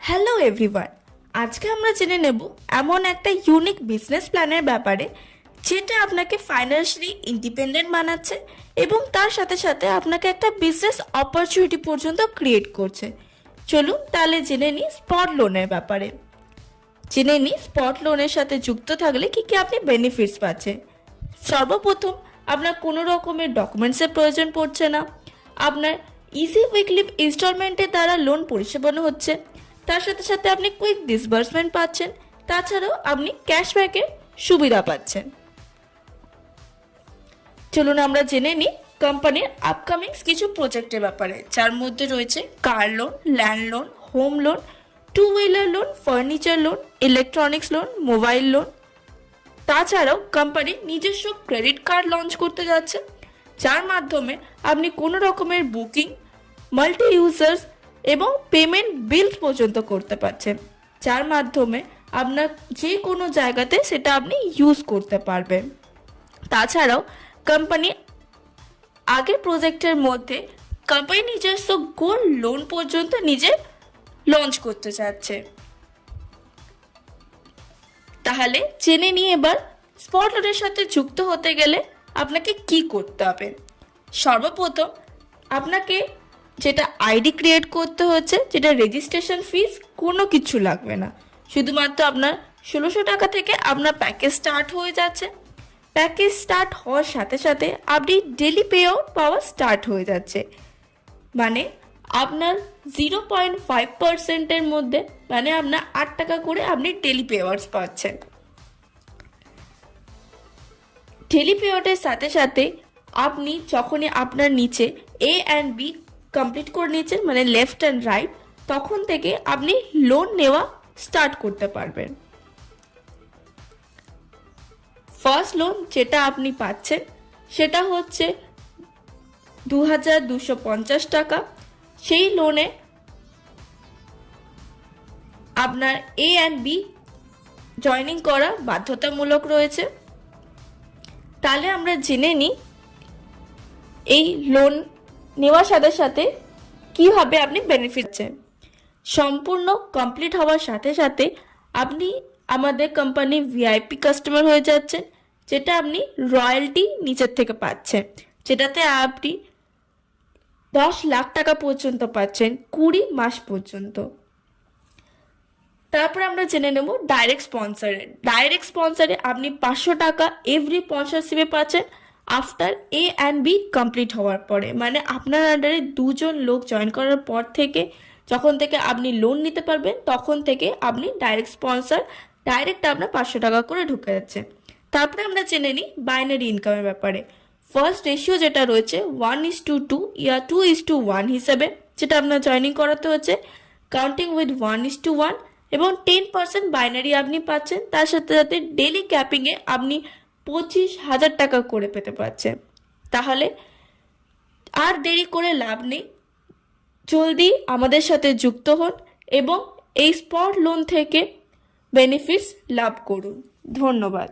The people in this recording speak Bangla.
হ্যালো এভরিওয়ান, আজকে আমরা জেনে নেব এমন একটা ইউনিক বিজনেস প্ল্যানের ব্যাপারে যেটা আপনাকে ফাইন্যান্সিয়ালি ইন্ডিপেন্ডেন্ট বানাচ্ছে এবং তার সাথে সাথে আপনাকে একটা বিজনেস অপরচুনিটি পর্যন্ত ক্রিয়েট করছে। চলুন তাহলে জেনে নিই স্পট লোনের ব্যাপারে। জেনে নিই স্পট লোনের সাথে যুক্ত থাকলে কি কি আপনি বেনিফিটস পাচ্ছেন। সর্বপ্রথম, আপনার কোনো রকমের ডকুমেন্টসের প্রয়োজন পড়ছে না। আপনার ইজি উইকলি ইনস্টলমেন্টের দ্বারা লোন পরিষেবা হচ্ছে। তার সাথে সাথে আপনি কুইক ডিসবার্সমেন্ট পাচ্ছেন। তাছাড়াও আপনি ক্যাশব্যাকের সুবিধা পাচ্ছেন। চলুন আমরা জেনে নিই কোম্পানির আপকামিং কিছু প্রজেক্টের ব্যাপারে, যার মধ্যে রয়েছে car loan, land loan, home loan, two wheeler loan, furniture loan, electronics loan, mobile loan. তাছাড়াও কোম্পানি নিজস্ব ক্রেডিট কার্ড লঞ্চ করতে যাচ্ছে, যার মাধ্যমে আপনি কোনো রকমের বুকিং, মাল্টি ইউজার্স এবং পেমেন্ট বিল পর্যন্ত করতে পারছেন, যার মাধ্যমে আপনার যে কোনো জায়গাতে সেটা আপনি ইউজ করতে পারবেন। তাছাড়াও কোম্পানি আগের প্রজেক্টের মধ্যে কোম্পানি নিজস্ব গোল্ড লোন পর্যন্ত নিজে লঞ্চ করতে চাচ্ছে। তাহলে জেনে নিই এবার স্পট লোনের সাথে যুক্ত হতে গেলে আপনাকে কি করতে হবে। সর্বপ্রথম আপনাকে যেটা আইডি ক্রিয়েট করতে হচ্ছে, যেটা রেজিস্ট্রেশন ফিস কোনো কিছু লাগবে না। শুধুমাত্র আপনার 1600 টাকা থেকে আপনার প্যাকেজ স্টার্ট হয়ে যাচ্ছে। প্যাকেজ স্টার্ট হওয়ার সাথে সাথে আপনি ডেলি পে আউট পাওয়া স্টার্ট হয়ে যাচ্ছে। মানে আপনার 0.5%-এর মধ্যে, মানে আপনার 8 টাকা করে আপনি ডেলি পে আউটস পাচ্ছেন। ডেলি পে আউটের সাথে সাথে আপনি যখনই আপনার নিচে এ অ্যান্ড বি কমপ্লিট করে নিয়েছেন, মানে লেফট অ্যান্ড রাইট, তখন থেকে আপনি লোন নেওয়া স্টার্ট করতে পারবেন। ফার্স্ট লোন যেটা আপনি পাচ্ছেন সেটা হচ্ছে 2250 টাকা। সেই লোনে আপনার এ অ্যান্ড বি জয়েনিং করা বাধ্যতামূলক রয়েছে। তাহলে আমরা জেনে নিই এই লোন নেওয়ার সাথে সাথে কীভাবে আপনি বেনিফিট পাচ্ছেন। সম্পূর্ণ কমপ্লিট হওয়ার সাথে সাথে আপনি আমাদের কোম্পানি ভিআইপি কাস্টমার হয়ে যাচ্ছেন, যেটা আপনি রয়্যালটি নিচের থেকে পাচ্ছেন, যেটাতে আপনি 10 লাখ টাকা পর্যন্ত পাচ্ছেন 20 মাস পর্যন্ত। তারপর আমরা জেনে নেব ডাইরেক্ট স্পন্সরে আপনি 500 টাকা এভরি স্পন্সরশিপে পাচ্ছেন after A and B complete হওয়ার পরে। মানে আপনার আন্ডারে 2 জন লোক জয়েন করার পর থেকে, যখন থেকে আপনি লোন নিতে পারবেন, তখন থেকে আপনি ডাইরেক্ট আপনার 500 টাকা করে ঢুকে যাচ্ছে। তারপরে আমরা জেনে নিই বাইনারি ইনকামের ব্যাপারে। ফার্স্ট রেশিও যেটা রয়েছে 1:2 ইয়া 2:1 হিসেবে, যেটা আপনার জয়েনিং করাতে হচ্ছে কাউন্টিং উইথ 1:1, এবং 10% বাইনারি আপনি পাচ্ছেন। তার সাথে সাথে ডেলি ক্যাপিংয়ে আপনি 25,000 টাকা করে পেতে পারছেন। তাহলে আর দেরি করে লাভ নেই, জলদি আমাদের সাথে যুক্ত হন এবং এই স্পট লোন থেকে বেনিফিটস লাভ করুন। ধন্যবাদ।